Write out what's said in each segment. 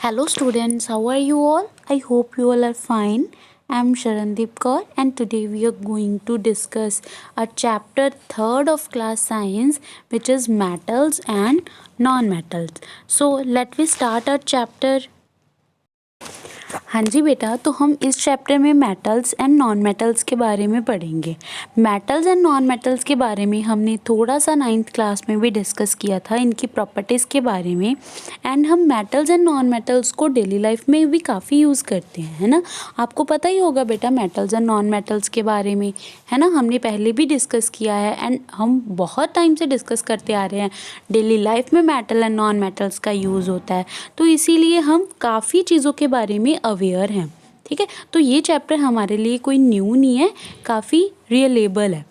Hello students, how are you all? I hope you all are fine. I am Sharandeep Kaur and today we are going to discuss a chapter 3rd of class science, which is metals and non-metals. So let we start our chapter. हाँ जी बेटा, तो हम इस chapter में metals and non metals के बारे में पढ़ेंगे। मेटल्स एंड नॉन मेटल्स के बारे में हमने थोड़ा सा 9th क्लास में भी डिस्कस किया था, इनकी प्रॉपर्टीज़ के बारे में। एंड हम मेटल्स एंड नॉन मेटल्स को डेली लाइफ में भी काफ़ी यूज़ करते हैं, है ना। आपको पता ही होगा बेटा मेटल्स एंड नॉन मेटल्स के बारे में, है ना। हमने पहले भी डिस्कस किया है एंड हम बहुत टाइम से डिस्कस करते आ रहे हैं। डेली लाइफ में मेटल एंड नॉन मेटल्स का यूज़ होता है, तो इसीलिए हम काफ़ी चीज़ों के बारे में अवेयर हैं, ठीक है। तो ये चैप्टर हमारे लिए कोई न्यू नहीं है, काफ़ी रिलेबल है,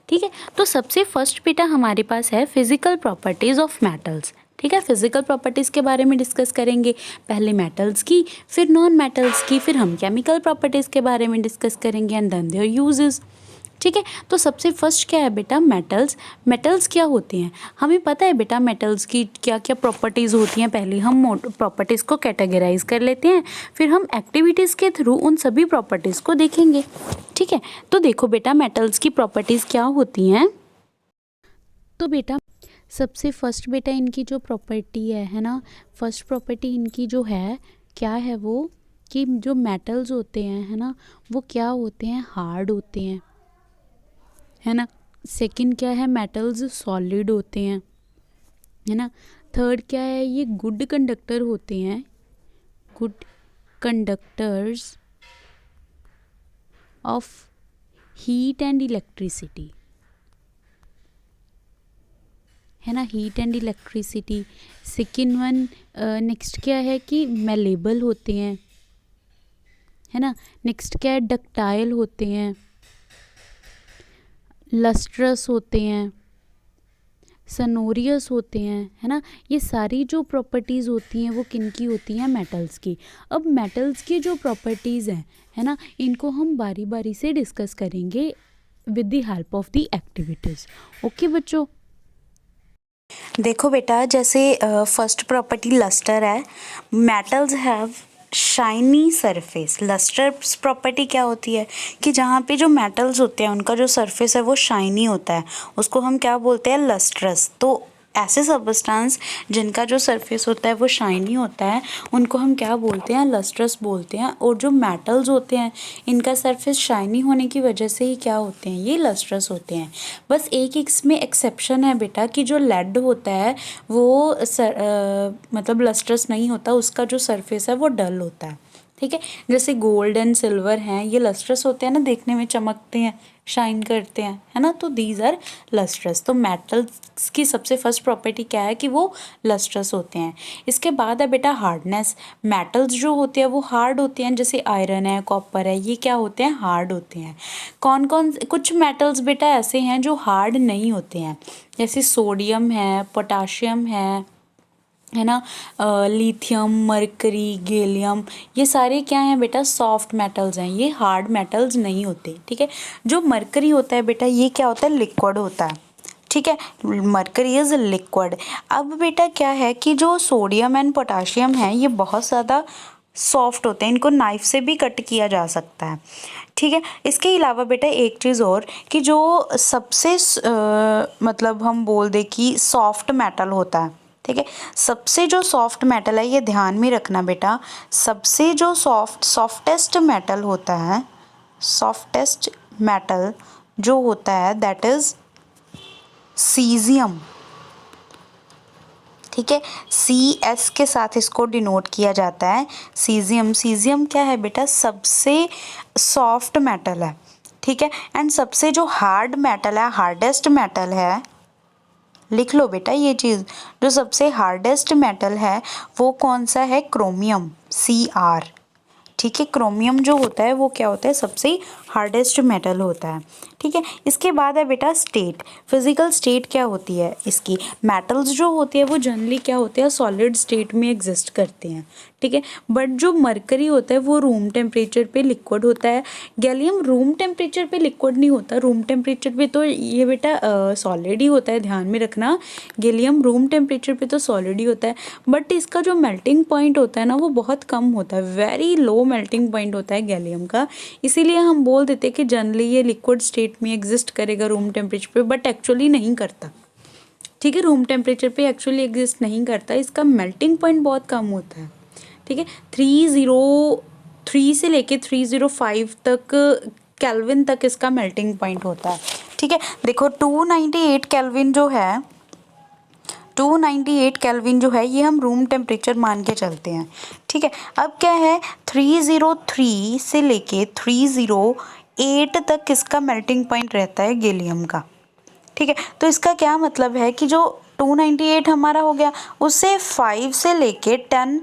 ठीक है। तो सबसे फर्स्ट बेटा हमारे पास है फिजिकल प्रॉपर्टीज़ ऑफ मेटल्स, ठीक है। फिजिकल प्रॉपर्टीज़ के बारे में डिस्कस करेंगे, पहले मेटल्स की, फिर नॉन मेटल्स की, फिर हम केमिकल प्रॉपर्टीज़ के बारे में डिस्कस करेंगे एंड देन देयर यूजेस, ठीक है। तो सबसे फर्स्ट क्या है बेटा, मेटल्स। मेटल्स क्या होते हैं, हमें पता है बेटा मेटल्स की क्या क्या प्रॉपर्टीज़ होती हैं। पहले हम प्रॉपर्टीज़ को कैटेगराइज कर लेते हैं, फिर हम एक्टिविटीज़ के थ्रू उन सभी प्रॉपर्टीज़ को देखेंगे, ठीक है। तो देखो बेटा मेटल्स की प्रॉपर्टीज़ क्या होती हैं। तो बेटा सबसे फर्स्ट बेटा इनकी जो प्रॉपर्टी है ना, फर्स्ट प्रॉपर्टी इनकी जो है क्या है वो, कि जो मेटल्स होते हैं, है ना, वो क्या होते हैं, हार्ड होते हैं, है ना। सेकंड क्या है, मेटल्स सॉलिड होते हैं, है ना। थर्ड क्या है, ये गुड कंडक्टर होते हैं, good conductors of heat and electricity, है ना, heat and electricity. Second one next क्या है कि मेलेबल होते हैं, है ना। नेक्स्ट क्या है, डक्टाइल होते हैं, लस्ट्रस होते हैं, सनोरियस होते हैं, है ना। ये सारी जो प्रॉपर्टीज़ होती हैं वो किन की होती हैं, मेटल्स की। अब मेटल्स की जो प्रॉपर्टीज़ हैं, है ना, इनको हम बारी बारी से डिस्कस करेंगे with the help of the activities. Okay बच्चों, देखो बेटा जैसे फर्स्ट प्रॉपर्टी लस्टर है। Metals have shiny surface. Lustre property क्या होती है कि जहाँ पे जो मेटल्स होते हैं उनका जो सरफेस है वो शाइनी होता है, उसको हम क्या बोलते हैं, लस्ट्रस। तो ऐसे सबस्टेंस जिनका जो सरफेस होता है वो शाइनी होता है उनको हम क्या बोलते हैं, लस्ट्रस बोलते हैं। और जो मेटल्स होते हैं इनका सरफेस शाइनी होने की वजह से ही क्या होते हैं, ये लस्ट्रस होते हैं। बस एक इसमें एक्सेप्शन है बेटा कि जो लेड होता है वो मतलब लस्ट्रस नहीं होता, उसका जो सरफेस है वो डल होता है, ठीक है। जैसे गोल्ड एंड सिल्वर हैं, ये लस्ट्रस होते हैं ना, देखने में चमकते हैं, शाइन करते हैं, है ना। तो दीज आर लस्ट्रस। तो मेटल्स की सबसे फर्स्ट प्रॉपर्टी क्या है कि वो लस्ट्रस होते हैं। इसके बाद है बेटा हार्डनेस। मेटल्स जो होते हैं वो हार्ड होते हैं, जैसे आयरन है, कॉपर है, ये क्या होते हैं, हार्ड होते हैं। कौन कौन कुछ मेटल्स बेटा ऐसे हैं जो हार्ड नहीं होते हैं, जैसे सोडियम है, पोटाशियम है ना, लिथियम, मरकरी, गैलियम, ये सारे क्या हैं बेटा, सॉफ्ट मेटल्स हैं, ये हार्ड मेटल्स नहीं होते, ठीक है। जो मरकरी होता है बेटा ये क्या होता है, लिक्विड होता है, ठीक है। Mercury is liquid. अब बेटा क्या है कि जो सोडियम एंड पोटाशियम है ये बहुत ज़्यादा सॉफ्ट होते हैं, इनको नाइफ से भी कट किया जा सकता है, ठीक है। इसके अलावा बेटा एक चीज़ और कि जो सबसे मतलब हम बोल दे कि सॉफ्ट मेटल होता है, ठीक है। सबसे जो सॉफ्ट मेटल है, ये ध्यान में रखना बेटा, सबसे जो सॉफ्टेस्ट मेटल होता है, सॉफ्टेस्ट मेटल जो होता है दैट इज सीजियम, ठीक है। CS के साथ इसको डिनोट किया जाता है, सीजियम। सीजियम क्या है बेटा, सबसे सॉफ्ट मेटल है, ठीक है। एंड सबसे जो हार्ड मेटल है, हार्डेस्ट मेटल है, लिख लो बेटा ये चीज़, जो सबसे हार्डेस्ट मेटल है वो कौन सा है, क्रोमियम, Cr, ठीक है। क्रोमियम जो होता है वो क्या होता है, सबसे हार्डेस्ट मेटल होता है, ठीक है। इसके बाद है बेटा स्टेट। फिजिकल स्टेट क्या होती है इसकी, मेटल्स जो होते हैं वो जनरली क्या होते हैं, सॉलिड स्टेट में एग्जिस्ट करते हैं, ठीक है। बट जो मरकरी होता है वो रूम टेम्परेचर पे लिक्विड होता है। गैलियम रूम टेम्परेचर पे लिक्विड नहीं होता, रूम टेम्परेचर पे तो ये बेटा सॉलिड ही होता है, ध्यान में रखना। गैलियम रूम टेम्परेचर पे तो सॉलिड ही होता है, बट इसका जो मेल्टिंग पॉइंट होता है ना वो बहुत कम होता है, वेरी लो मेल्टिंग पॉइंट होता है गैलियम का। इसीलिए हम बोल देते हैं कि जनरली ये लिक्विड स्टेट में एग्जिस्ट करेगा रूम टेम्परेचर पे, बट एक्चुअली नहीं करता, ठीक है। रूम टेम्परेचर पे एक्चुअली एग्जिस्ट नहीं करता, इसका मेल्टिंग पॉइंट बहुत कम होता है, ठीक है। 303 से लेके 305 तक केल्विन तक इसका मेल्टिंग पॉइंट होता है, ठीक है। देखो 298 केल्विन जो है, 298 केल्विन जो है ये हम रूम टेम्परेचर मान के चलते हैं, ठीक है। अब क्या है, 303 से लेके 308 तक इसका मेल्टिंग पॉइंट रहता है गैलियम का, ठीक है। तो इसका क्या मतलब है कि जो 298 हमारा हो गया, उससे 5 से लेके 10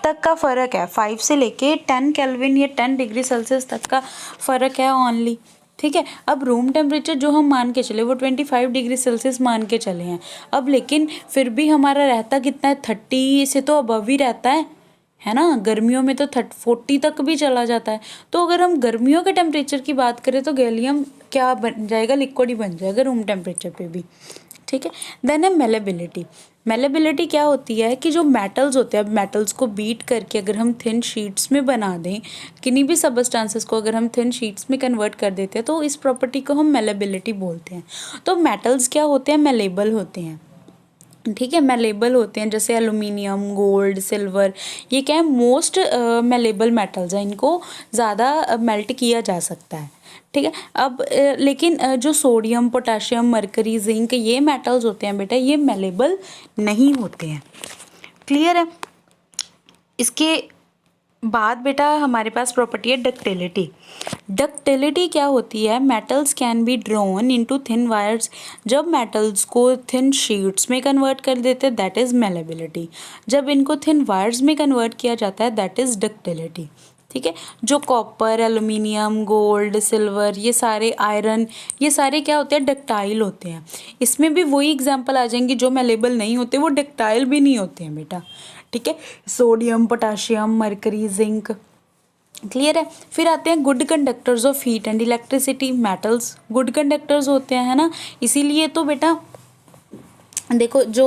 तक का फ़र्क है, 5 से लेके 10 केल्विन या 10 डिग्री सेल्सियस तक का फ़र्क है ओनली, ठीक है। अब रूम टेम्परेचर जो हम मान के चले वो 25 डिग्री सेल्सियस मान के चले हैं, अब लेकिन फिर भी हमारा रहता कितना है, 30 से तो अबव ही रहता है ना। गर्मियों में तो 40 तक भी चला जाता है। तो अगर हम गर्मियों के टेम्परेचर की बात करें तो गैलियम क्या बन जाएगा, लिक्विड ही बन जाएगा रूम टेम्परेचर पे भी, ठीक है। देन है मेलेबिलिटी। मेलेबिलिटी क्या होती है कि जो मेटल्स होते हैं, अब मेटल्स को बीट करके अगर हम थिन शीट्स में बना दें, किन्हीं भी सबस्टांसेस को अगर हम थिन शीट्स में कन्वर्ट कर देते हैं तो इस प्रॉपर्टी को हम मेलेबिलिटी बोलते हैं। तो मेटल्स क्या होते हैं, मेलेबल होते हैं, ठीक है। मेलेबल होते हैं, जैसे एलुमिनियम, गोल्ड, सिल्वर, ये क्या है, मोस्ट मेलेबल मेटल्स हैं, इनको ज़्यादा मेल्ट किया जा सकता है, ठीक है। अब लेकिन जो सोडियम, पोटाशियम, मरकरी, जिंक, ये मेटल्स होते हैं बेटा, ये मेलेबल नहीं होते हैं, क्लियर है। इसके बाद बेटा हमारे पास प्रॉपर्टी है डक्टिलिटी। डक्टिलिटी क्या होती है, metals can be drawn into thin wires. जब मेटल्स को थिन शीट्स में कन्वर्ट कर देते हैं दैट इज़ मेलेबिलिटी, जब इनको थिन वायर्स में कन्वर्ट किया जाता है दैट इज़ डक्टिलिटी, ठीक है। जो कॉपर, एलुमिनियम, गोल्ड, सिल्वर, ये सारे, आयरन, ये सारे क्या होते हैं, डक्टाइल होते हैं। इसमें भी वही एग्जांपल आ जाएंगे, जो मेलेबल नहीं होते वो डक्टाइल भी नहीं होते हैं बेटा, ठीक है। Sodium, potassium, mercury, zinc, clear है। फिर आते हैं good conductors of heat and electricity. Metals good conductors होते हैं, है ना। इसीलिए तो बेटा देखो जो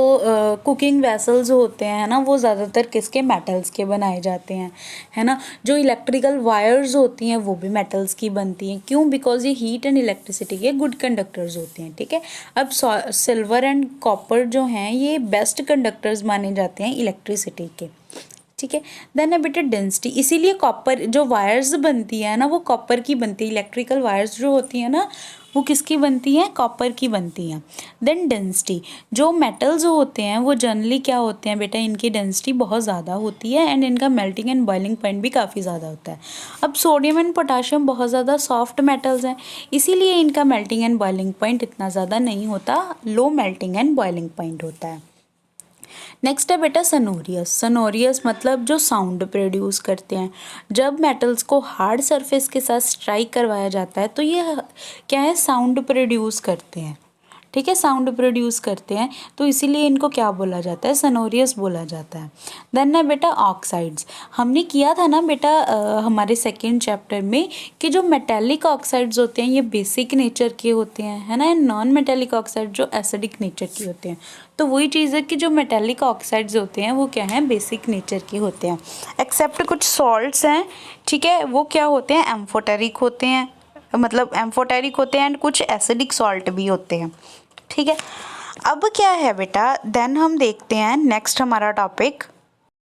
कुकिंग वेसल्स होते हैं ना वो ज़्यादातर किसके, मेटल्स के बनाए जाते हैं, है ना। जो इलेक्ट्रिकल वायर्स होती हैं वो भी मेटल्स की बनती हैं, क्यों, बिकॉज ये हीट एंड इलेक्ट्रिसिटी के गुड कंडक्टर्स होते हैं, ठीक है। अब सिल्वर एंड कॉपर जो हैं ये बेस्ट कंडक्टर्स माने जाते हैं इलेक्ट्रिसिटी के, ठीक है। देन है बेटा डेंसिटी। इसीलिए कॉपर जो वायर्स बनती है ना वो कॉपर की बनती है, इलेक्ट्रिकल वायर्स जो होती हैं ना वो किसकी बनती हैं, कॉपर की बनती हैं। देन डेंसिटी, जो मेटल्स होते हैं वो जनरली क्या होते हैं बेटा, इनकी डेंसिटी बहुत ज़्यादा होती है एंड इनका मेल्टिंग एंड बॉइलिंग पॉइंट भी काफ़ी ज़्यादा होता है। अब सोडियम एंड पोटाशियम बहुत ज़्यादा सॉफ्ट मेटल्स हैं, इसीलिए इनका मेल्टिंग एंड बॉइलिंग पॉइंट इतना ज़्यादा नहीं होता, low melting and boiling point होता है। नेक्स्ट है बेटा सनोरियस। सनोरियस मतलब जो साउंड प्रोड्यूस करते हैं। जब मेटल्स को हार्ड सरफेस के साथ स्ट्राइक करवाया जाता है तो ये क्या है, साउंड प्रोड्यूस करते हैं, ठीक है, साउंड प्रोड्यूस करते हैं, तो इसीलिए इनको क्या बोला जाता है, सनोरियस बोला जाता है। देन है बेटा ऑक्साइड्स। हमने किया था ना बेटा हमारे सेकेंड चैप्टर में कि जो मेटेलिक ऑक्साइड्स होते हैं ये बेसिक नेचर के होते हैं, है ना, नॉन मेटेलिक ऑक्साइड जो एसिडिक नेचर के होते हैं। तो वही चीज़ है कि जो मेटेलिक ऑक्साइड्स होते हैं वो क्या हैं, बेसिक नेचर के होते हैं, एक्सेप्ट कुछ सॉल्ट्स हैं, ठीक है, वो क्या होते हैं, एम्फोटेरिक होते हैं, मतलब एम्फोटेरिक होते हैं एंड कुछ एसिडिक सॉल्ट भी होते हैं, ठीक है। अब क्या है बेटा, देन हम देखते हैं नेक्स्ट हमारा टॉपिक।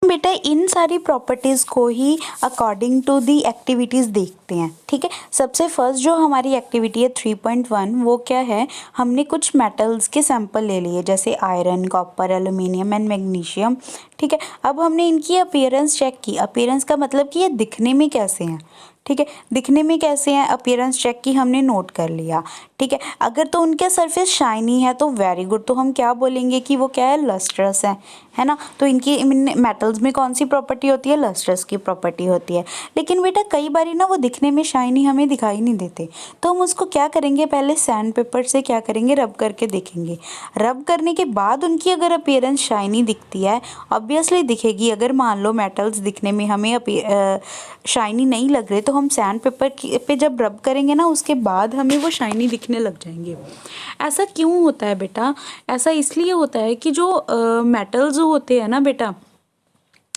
बेटा इन सारी प्रॉपर्टीज़ को ही अकॉर्डिंग टू दी एक्टिविटीज़ देखते हैं, ठीक है। सबसे फर्स्ट जो हमारी एक्टिविटी है 3.1 वो क्या है, हमने कुछ मेटल्स के सैंपल ले लिए जैसे iron, copper, aluminium and magnesium, ठीक है। अब हमने इनकी अपीयरेंस चेक की। अपीयरेंस का मतलब कि ये दिखने में कैसे हैं, ठीक है, दिखने में कैसे हैं, अपीयरेंस चेक की हमने, नोट कर लिया। ठीक है, अगर तो उनके सरफेस शाइनी है तो वेरी गुड, तो हम क्या बोलेंगे कि वो क्या है, लस्ट्रस है ना। तो इनकी मेटल्स में कौन सी प्रॉपर्टी होती है, लस्ट्रस की प्रॉपर्टी होती है। लेकिन बेटा कई बार ना वो दिखने में शाइनी हमें दिखाई नहीं देते, तो हम उसको क्या करेंगे, पहले सैंड पेपर से क्या करेंगे, रब करके देखेंगे। रब करने के बाद उनकी अगर अपीयरेंस शाइनी दिखती है, ऑब्वियसली दिखेगी। अगर मान लो मेटल्स दिखने में हमें शाइनी नहीं लग रहे, तो हम सैंड पेपर पे जब रब करेंगे ना, उसके बाद हमें वो शाइनी दिखने लग जाएंगे। ऐसा क्यों होता है बेटा, ऐसा इसलिए होता है कि जो मेटल्स होते हैं ना बेटा,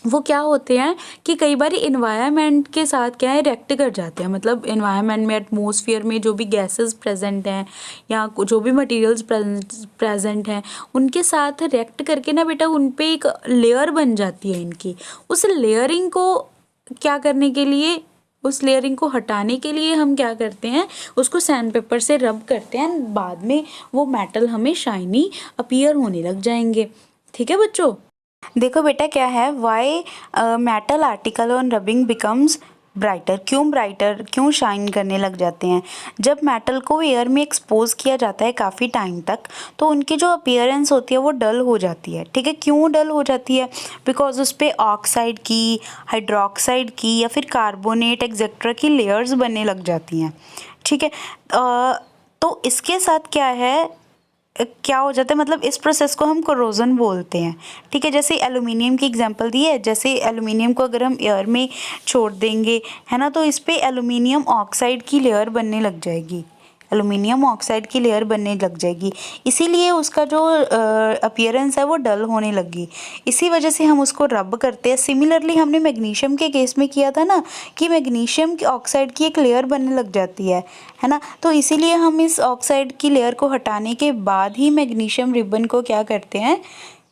वो क्या होते हैं कि कई बार इन्वायरमेंट के साथ क्या है, रिएक्ट कर जाते हैं। मतलब इन्वायरमेंट में, एटमॉस्फेयर में जो भी गैसेस प्रेजेंट हैं या जो भी मटेरियल्स प्रेजेंट हैं, उनके साथ रिएक्ट करके ना बेटा उन पे एक लेयर बन जाती है इनकी। उस लेयरिंग को क्या करने के लिए, उस लेयरिंग को हटाने के लिए हम क्या करते हैं, उसको सैंड पेपर से रब करते हैं, बाद में वो मेटल हमें शाइनी अपीयर होने लग जाएंगे। ठीक है बच्चों, देखो बेटा क्या है, why metal article on rubbing becomes brighter, क्यों शाइन करने लग जाते हैं। जब मेटल को एयर में एक्सपोज किया जाता है काफ़ी टाइम तक, तो उनकी जो अपीयरेंस होती है वो डल हो जाती है। ठीक है, क्यों डल हो जाती है, बिकॉज उस पर ऑक्साइड की, हाइड्रोक्साइड की या फिर कार्बोनेट एक्सेट्रा की लेयर्स बनने लग जाती हैं। ठीक है, तो इसके साथ क्या है, क्या हो जाता है, मतलब इस प्रोसेस को हम कोरोजन बोलते हैं। ठीक है, जैसे एल्यूमिनियम की एग्जांपल दी है, जैसे एल्यूमिनियम को अगर हम एयर में छोड़ देंगे, है ना, तो इस पे एल्यूमिनियम ऑक्साइड की लेयर बनने लग जाएगी, एल्यूमिनियम ऑक्साइड की लेयर बनने लग जाएगी। इसीलिए उसका जो अपीयरेंस है वो डल होने लगी। इसी वजह से हम उसको रब करते हैं। सिमिलरली हमने मैग्नीशियम के केस में किया था ना, कि मैग्नीशियम की ऑक्साइड की एक लेयर बनने लग जाती है ना। तो इसीलिए हम इस ऑक्साइड की लेयर को हटाने के बाद ही मैग्नीशियम रिबन को क्या करते हैं,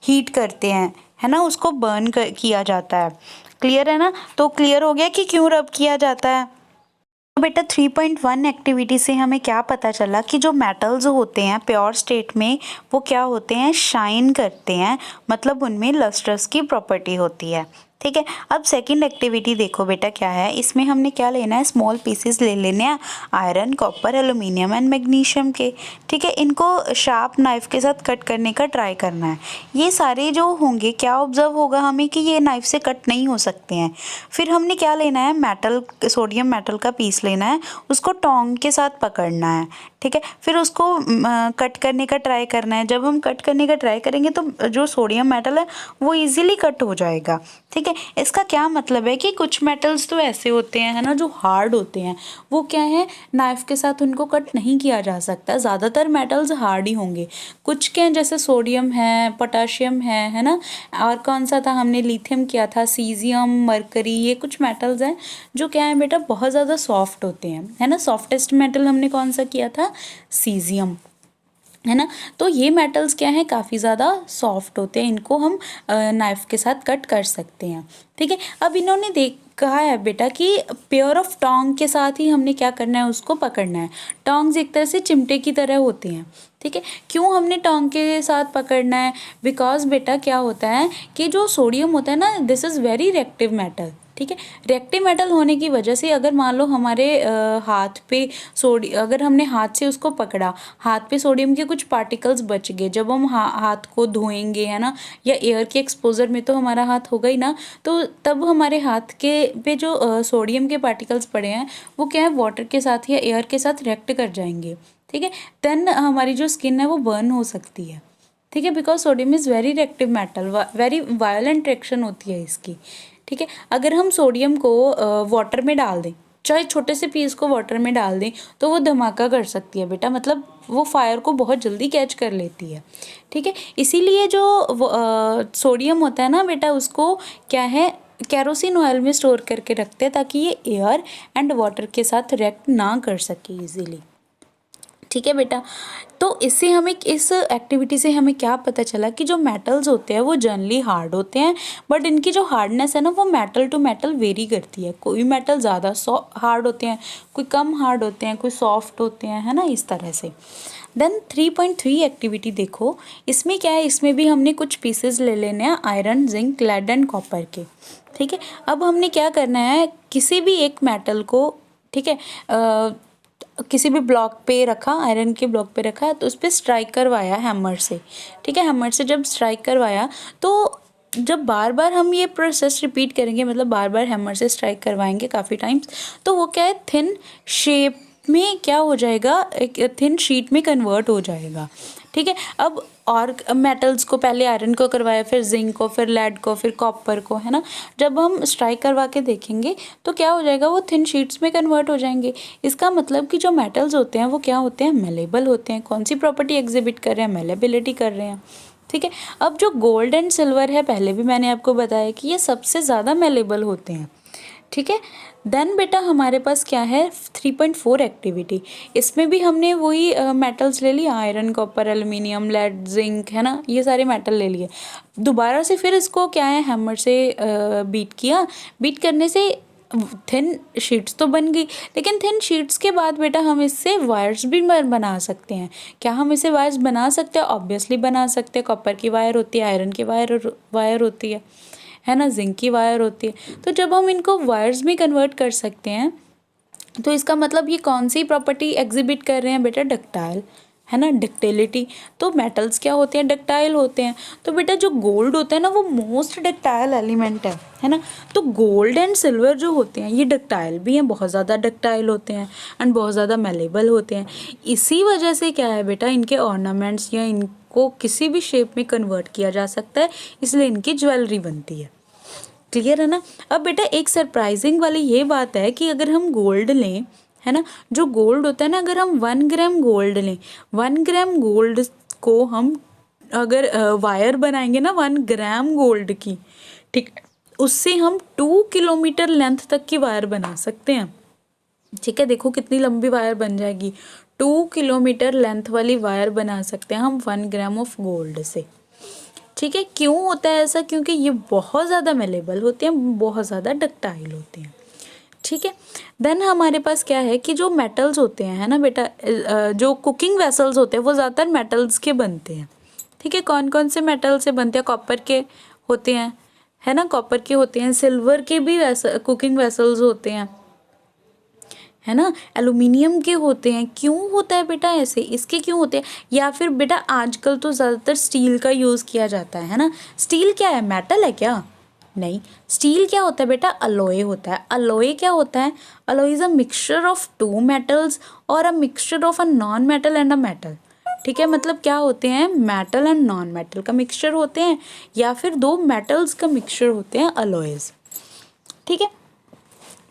हीट करते हैं, है ना, उसको बर्न किया जाता है। क्लियर है ना, तो क्लियर हो गया कि क्यों रब किया जाता है। तो बेटा 3.1 एक्टिविटी से हमें क्या पता चला कि जो मेटल्स होते हैं प्योर स्टेट में वो क्या होते हैं, शाइन करते हैं, मतलब उनमें लस्ट्रस की प्रॉपर्टी होती है। ठीक है, अब सेकंड एक्टिविटी देखो बेटा क्या है, इसमें हमने क्या लेना है, स्मॉल पीसेस ले लेने हैं iron, copper, aluminium and magnesium के। ठीक है, इनको शार्प नाइफ के साथ कट करने का ट्राई करना है। ये सारे जो होंगे, क्या ऑब्जर्व होगा हमें कि ये नाइफ से कट नहीं हो सकते हैं। फिर हमने क्या लेना है, मेटल, सोडियम मेटल का पीस लेना है, उसको टोंग के साथ पकड़ना है। ठीक है, फिर उसको कट करने का ट्राई करना है। जब हम कट करने का ट्राई करेंगे तो जो सोडियम मेटल है वो इजीली कट हो जाएगा। ठीक है, इसका क्या मतलब है कि कुछ मेटल्स तो ऐसे होते हैं, है ना, जो हार्ड होते हैं, वो क्या है, नाइफ के साथ उनको कट नहीं किया जा सकता। ज़्यादातर मेटल्स हार्ड ही होंगे। कुछ के जैसे सोडियम है, पोटाशियम है ना, और कौन सा था, हमने लिथियम किया था, सीजियम, मरकरी, ये कुछ मेटल्स हैं जो क्या है बेटा बहुत ज़्यादा सॉफ्ट होते हैं, है ना। सॉफ्टेस्ट मेटल हमने कौन सा किया था, सीजियम, है ना। तो ये मेटल्स क्या है, काफ़ी ज़्यादा सॉफ्ट होते हैं, इनको हम नाइफ के साथ कट कर सकते हैं। ठीक है, अब इन्होंने कहा है बेटा कि पेयर ऑफ टोंग के साथ ही हमने क्या करना है, उसको पकड़ना है। टोंग्स एक तरह से चिमटे की तरह होते हैं। ठीक है, क्यों हमने टोंग के साथ पकड़ना है, बिकॉज बेटा क्या होता है कि जो सोडियम होता है ना, this is very reactive metal. ठीक है, रिएक्टिव मेटल होने की वजह से अगर मान लो हमारे हाथ पे अगर हमने हाथ से उसको पकड़ा, हाथ पे सोडियम के कुछ पार्टिकल्स बच गए, जब हम हाथ को धोएंगे, है ना, या एयर के एक्सपोजर में तो हमारा हाथ होगा ही ना, तो तब हमारे हाथ के पे जो सोडियम के पार्टिकल्स पड़े हैं वो क्या है, वाटर के साथ या एयर के साथ रिएक्ट कर जाएंगे। ठीक है, देन हमारी जो स्किन है वो बर्न हो सकती है। ठीक है, because sodium is very reactive metal, very violent reaction होती है इसकी। ठीक है, अगर हम सोडियम को वाटर में डाल दें, चाहे छोटे से पीस को वाटर में डाल दें, तो वो धमाका कर सकती है बेटा, मतलब वो फायर को बहुत जल्दी कैच कर लेती है। ठीक है, इसीलिए जो सोडियम होता है ना बेटा, उसको क्या है, केरोसिन ऑयल में स्टोर करके रखते हैं ताकि ये एयर एंड वाटर के साथ रिएक्ट ना कर सके इजीली। ठीक है बेटा, तो इससे हमें, इस एक्टिविटी से हमें क्या पता चला कि जो मेटल्स होते हैं वो जनरली हार्ड होते हैं, बट इनकी जो हार्डनेस है ना वो मेटल टू मेटल वेरी करती है। कोई मेटल ज़्यादा हार्ड होते हैं, कोई कम हार्ड होते हैं, कोई सॉफ्ट होते हैं, है ना, इस तरह से। देन 3.3 एक्टिविटी देखो, इसमें क्या है, इसमें भी हमने कुछ पीसेस ले लेने हैं iron, zinc, lead and copper के। ठीक है, अब हमने क्या करना है, किसी भी एक मेटल को ठीक है, किसी भी ब्लॉक पे रखा, आयरन के ब्लॉक पे रखा, तो उस पर स्ट्राइक करवाया हैमर से, ठीक है। हैमर से जब स्ट्राइक करवाया तो जब बार बार हम ये प्रोसेस रिपीट करेंगे, मतलब बार बार हैमर से स्ट्राइक करवाएंगे काफ़ी टाइम्स, तो वो क्या है, थिन शेप में क्या हो जाएगा, एक थिन शीट में कन्वर्ट हो जाएगा, ठीक है। अब और मेटल्स को पहले आयरन को करवाया, फिर जिंक को, फिर लेड को, फिर कॉपर को, है ना। जब हम स्ट्राइक करवा के देखेंगे तो क्या हो जाएगा, वो थिन शीट्स में कन्वर्ट हो जाएंगे। इसका मतलब कि जो मेटल्स होते हैं वो क्या होते हैं, मेलेबल होते हैं। कौन सी प्रॉपर्टी एग्जिबिट कर रहे हैं, मेलेबिलिटी कर रहे हैं, ठीक है। अब जो गोल्ड एंड सिल्वर है, पहले भी मैंने आपको बताया कि ये सबसे ज़्यादा मेलेबल होते हैं, ठीक है। देन बेटा हमारे पास क्या है, 3.4 एक्टिविटी। इसमें भी हमने वही मेटल्स ले लिया, iron, copper, aluminium, lead, zinc, है ना, ये सारे मेटल ले लिए। दोबारा से फिर इसको क्या है, हैमर से बीट किया। बीट करने से थिन शीट्स तो बन गई, लेकिन थिन शीट्स के बाद बेटा हम इससे वायर्स भी बना सकते हैं। क्या हम इसे वायर्स बना सकते हैं? ऑब्वियसली बना सकते हैं। कॉपर की वायर होती है, आयरन की वायर होती है ना, जिंक की वायर होती है। तो जब हम इनको वायर्स में कन्वर्ट कर सकते हैं, तो इसका मतलब ये कौन सी प्रॉपर्टी एग्जिबिट कर रहे हैं बेटा, डक्टाइल, है ना, डक्टिलिटी। तो मेटल्स क्या होते हैं, डक्टाइल होते हैं। तो बेटा जो गोल्ड होता है ना, वो मोस्ट डक्टाइल एलिमेंट है ना। तो गोल्ड एंड सिल्वर जो होते हैं ये डक्टाइल भी हैं, बहुत ज़्यादा डक्टाइल होते हैं एंड बहुत ज़्यादा मेलेबल होते हैं। इसी वजह से क्या है बेटा, इनके ऑर्नामेंट्स या इनको किसी भी शेप में कन्वर्ट किया जा सकता है, इसलिए इनकी ज्वेलरी बनती है। क्लियर है ना। अब बेटा एक सरप्राइजिंग वाली ये बात है कि अगर हम गोल्ड लें, है ना, जो गोल्ड होता है ना, अगर हम 1 ग्राम गोल्ड लें, 1 ग्राम गोल्ड को हम अगर वायर बनाएंगे ना 1 ग्राम गोल्ड की, ठीक, उससे हम 2 किलोमीटर लेंथ तक की वायर बना सकते हैं, ठीक है। देखो कितनी लंबी वायर बन जाएगी, 2 किलोमीटर लेंथ वाली वायर बना सकते हैं हम 1 ग्राम ऑफ गोल्ड से, ठीक है। क्यों होता है ऐसा? क्योंकि ये बहुत ज़्यादा मेलेबल होते हैं, बहुत ज़्यादा डक्टाइल होते हैं, ठीक है। देन हमारे पास क्या है कि जो मेटल्स होते हैं, है ना बेटा, जो कुकिंग वेसल्स होते हैं वो ज़्यादातर मेटल्स के बनते हैं, ठीक है। कौन कौन से मेटल से बनते हैं? कॉपर के होते हैं, है ना, कॉपर के होते हैं। सिल्वर के भी कुकिंग वेसल्स होते हैं, है ना। एल्यूमिनियम के होते हैं। क्यों होता है बेटा ऐसे? इसके क्यों होते हैं? या फिर बेटा आजकल तो ज़्यादातर स्टील का यूज़ किया जाता है ना। स्टील क्या है, मेटल है क्या? नहीं। स्टील क्या होता है बेटा? अलॉय होता है। अलॉय क्या होता है? Alloy is a mixture of 2 metals और a mixture of a non metal and a metal, ठीक है। मतलब क्या होते हैं, मेटल एंड नॉन मेटल का मिक्सचर होते हैं, या फिर 2 मेटल्स का मिक्सचर होते हैं अलॉयज़, ठीक है।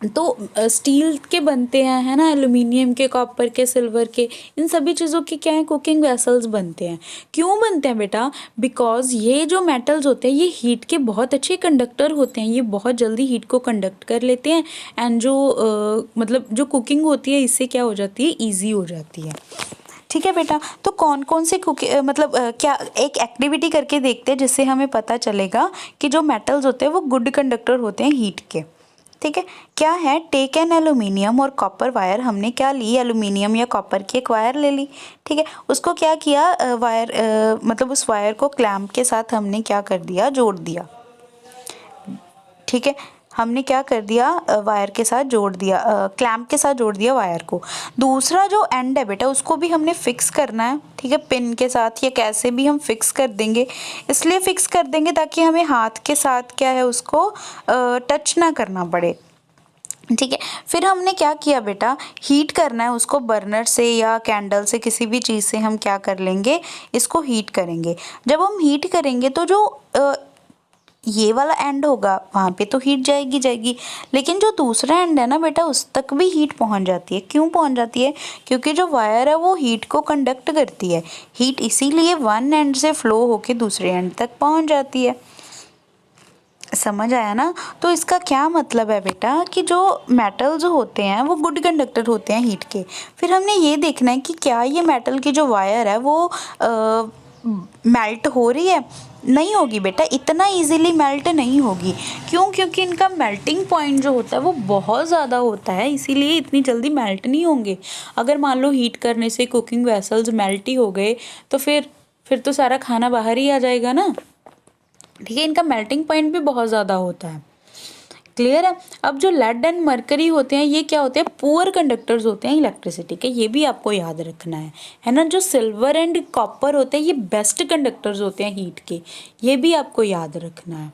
तो स्टील के बनते हैं, है ना, एल्यूमिनियम के, कॉपर के, सिल्वर के, इन सभी चीज़ों के क्या है, कुकिंग वेसल्स बनते हैं। क्यों बनते हैं बेटा? बिकॉज ये जो मेटल्स होते हैं ये हीट के बहुत अच्छे कंडक्टर होते हैं, ये बहुत जल्दी हीट को कंडक्ट कर लेते हैं एंड जो मतलब जो कुकिंग होती है इससे क्या हो जाती है, ईजी हो जाती है, ठीक है बेटा। तो कौन कौन से मतलब क्या एक एक्टिविटी करके देखते हैं जिससे हमें पता चलेगा कि जो मेटल्स होते हैं वो गुड कंडक्टर होते हैं हीट के, ठीक है। क्या है, टेक एन एल्यूमिनियम और कॉपर वायर। हमने क्या ली, एल्यूमिनियम या कॉपर की एक वायर ले ली, ठीक है। उसको क्या किया, वायर मतलब उस वायर को क्लैंप के साथ हमने क्या कर दिया, जोड़ दिया, ठीक है। हमने क्या कर दिया, वायर के साथ जोड़ दिया, क्लैंप के साथ जोड़ दिया वायर को। दूसरा जो एंड है बेटा उसको भी हमने फिक्स करना है, ठीक है, पिन के साथ या कैसे भी हम फिक्स कर देंगे। इसलिए फिक्स कर देंगे ताकि हमें हाथ के साथ क्या है उसको टच ना करना पड़े, ठीक है। फिर हमने क्या किया बेटा, हीट करना है उसको बर्नर से या कैंडल से, किसी भी चीज़ से हम क्या कर लेंगे, इसको हीट करेंगे। जब हम हीट करेंगे तो जो ये वाला एंड होगा वहाँ पे तो हीट जाएगी, लेकिन जो दूसरा एंड है ना बेटा उस तक भी हीट पहुँच जाती है। क्यों पहुँच जाती है? क्योंकि जो वायर है वो हीट को कंडक्ट करती है। हीट इसीलिए वन एंड से फ्लो होके दूसरे एंड तक पहुँच जाती है। समझ आया ना। तो इसका क्या मतलब है बेटा कि जो मेटल जो होते हैं वो गुड कंडक्टर होते हैं हीट के। फिर हमने ये देखना है कि क्या ये मेटल की जो वायर है वो मेल्ट हो रही है। नहीं होगी बेटा, इतना इजीली मेल्ट नहीं होगी। क्यों? क्योंकि इनका मेल्टिंग पॉइंट जो होता है वो बहुत ज़्यादा होता है, इसीलिए इतनी जल्दी मेल्ट नहीं होंगे। अगर मान लो हीट करने से कुकिंग वेसल्स मेल्ट ही हो गए तो फिर तो सारा खाना बाहर ही आ जाएगा ना, ठीक है। इनका मेल्टिंग पॉइंट भी बहुत ज़्यादा होता है। क्लियर है। अब जो लेड एंड मरकरी होते हैं ये क्या होते हैं, पुअर कंडक्टर्स होते हैं इलेक्ट्रिसिटी के, ये भी आपको याद रखना है ना। जो सिल्वर एंड कॉपर होते हैं ये बेस्ट कंडक्टर्स होते हैं हीट के, ये भी आपको याद रखना है।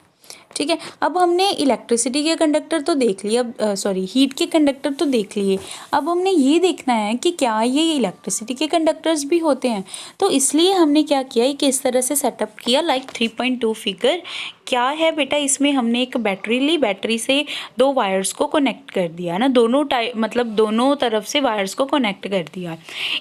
ठीक है, अब हमने इलेक्ट्रिसिटी के कंडक्टर तो देख लिए, अब सॉरी हीट के कंडक्टर तो देख लिए, अब हमने ये देखना है कि क्या ये इलेक्ट्रिसिटी के कंडक्टर्स भी होते हैं। तो इसलिए हमने क्या किया कि इस तरह से सेटअप किया, लाइक 3.2 फिगर। क्या है बेटा, इसमें हमने एक बैटरी ली, बैटरी से दो वायर्स को कनेक्ट कर दिया ना, दोनों मतलब दोनों तरफ से वायर्स को कनेक्ट कर दिया।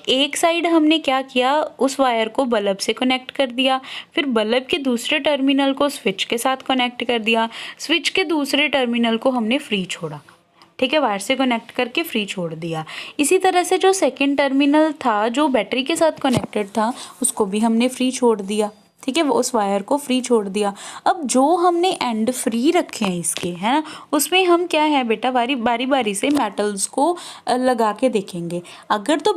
एक साइड हमने क्या किया, उस वायर को बल्ब से कनेक्ट कर दिया, फिर बल्ब के दूसरे टर्मिनल को स्विच के साथ कनेक्ट कर दिया, स्विच के दूसरे टर्मिनल को हमने फ्री छोड़ा। ठीक है, वायर से कनेक्ट करके फ्री छोड़ दिया। इसी तरह से जो सेकंड टर्मिनल था जो बैटरी के साथ कनेक्टेड था उसको भी हमने फ्री छोड़ दिया। ठीक है, वो उस वायर को फ्री छोड़ दिया। अब जो हमने एंड फ्री रखे हैं इसके, है ना, उसमें हम क्या है बेटा, बारी बारी से मेटल्स को लगा के देखेंगे। अगर तो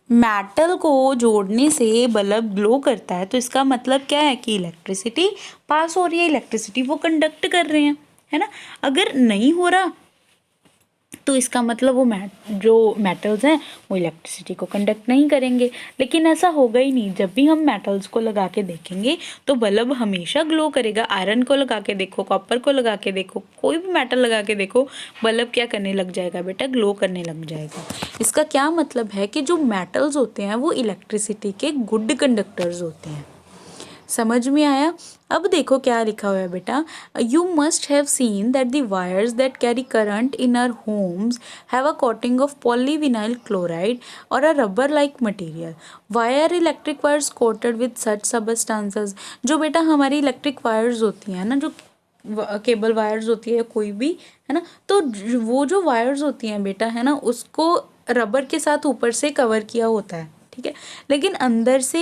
मेटल को जोड़ने से बल्ब ग्लो करता है तो इसका मतलब क्या है कि इलेक्ट्रिसिटी पास हो रही है, इलेक्ट्रिसिटी वो कंडक्ट कर रहे हैं, है ना। अगर नहीं हो रहा तो इसका मतलब वो जो मेटल्स हैं वो इलेक्ट्रिसिटी को कंडक्ट नहीं करेंगे। लेकिन ऐसा होगा ही नहीं, जब भी हम मेटल्स को लगा के देखेंगे तो बल्ब हमेशा ग्लो करेगा। आयरन को लगा के देखो, कॉपर को लगा के देखो, कोई भी मेटल लगा के देखो, बल्ब क्या करने लग जाएगा बेटा, ग्लो करने लग जाएगा। इसका क्या मतलब है कि जो मेटल्स होते हैं वो इलेक्ट्रिसिटी के गुड कंडक्टर्स होते हैं। समझ में आया। अब देखो क्या लिखा हुआ है बेटा, you must have seen that the wires that carry current in our homes have a coating of polyvinyl chloride और a rubber like material. Wire electric wires coated with such substances. जो बेटा हमारी इलेक्ट्रिक वायर्स होती हैं ना, जो cable wires होती है कोई भी, है ना, तो वो जो वायर्स होती हैं बेटा, है ना, उसको रबर के साथ ऊपर से कवर किया होता है। ठीक है, लेकिन अंदर से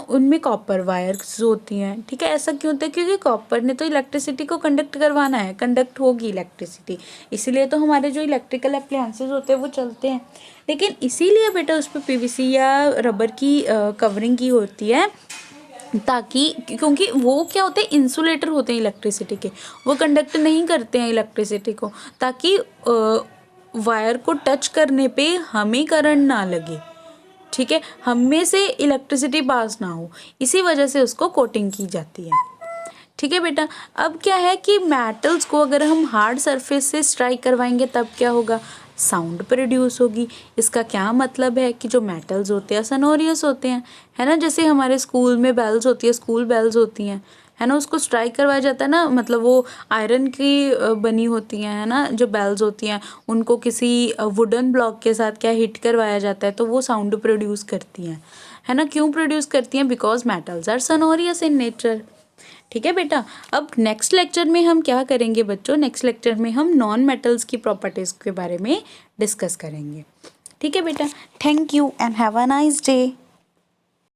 उनमें कॉपर वायर्स होती हैं। ठीक है, ऐसा क्यों होता है, क्योंकि कॉपर ने तो इलेक्ट्रिसिटी को कंडक्ट करवाना है, कंडक्ट होगी इलेक्ट्रिसिटी, इसीलिए तो हमारे जो इलेक्ट्रिकल अप्लायंसेस होते हैं वो चलते हैं। लेकिन इसीलिए बेटा उस पर पीवीसी या रबर की कवरिंग की होती है, ताकि क्योंकि वो क्या होते हैं, इंसुलेटर होते हैं इलेक्ट्रिसिटी के, वो कंडक्ट नहीं करते हैं इलेक्ट्रिसिटी को, ताकि वायर को टच करने पे हमें करंट ना लगे। ठीक है, हमें से इलेक्ट्रिसिटी पास ना हो, इसी वजह से उसको कोटिंग की जाती है। ठीक है बेटा, अब क्या है कि मेटल्स को अगर हम हार्ड सरफेस से स्ट्राइक करवाएंगे तब क्या होगा, साउंड प्रोड्यूस होगी। इसका क्या मतलब है कि जो मेटल्स होते हैं सनोरियस होते हैं, है ना। जैसे हमारे स्कूल में बेल्स होती है, स्कूल बेल्स होती हैं, है ना, उसको स्ट्राइक करवाया जाता है ना, मतलब वो आयरन की बनी होती हैं, है ना, जो बेल्स होती हैं उनको किसी वुडन ब्लॉक के साथ क्या हिट करवाया जाता है तो वो साउंड प्रोड्यूस करती हैं, है ना। क्यों प्रोड्यूस करती हैं, because metals are sonorous in nature. ठीक है बेटा, अब नेक्स्ट लेक्चर में हम क्या करेंगे बच्चों, नेक्स्ट लेक्चर में हम नॉन मेटल्स की प्रॉपर्टीज़ के बारे में डिस्कस करेंगे। ठीक है बेटा, thank you and have a nice day.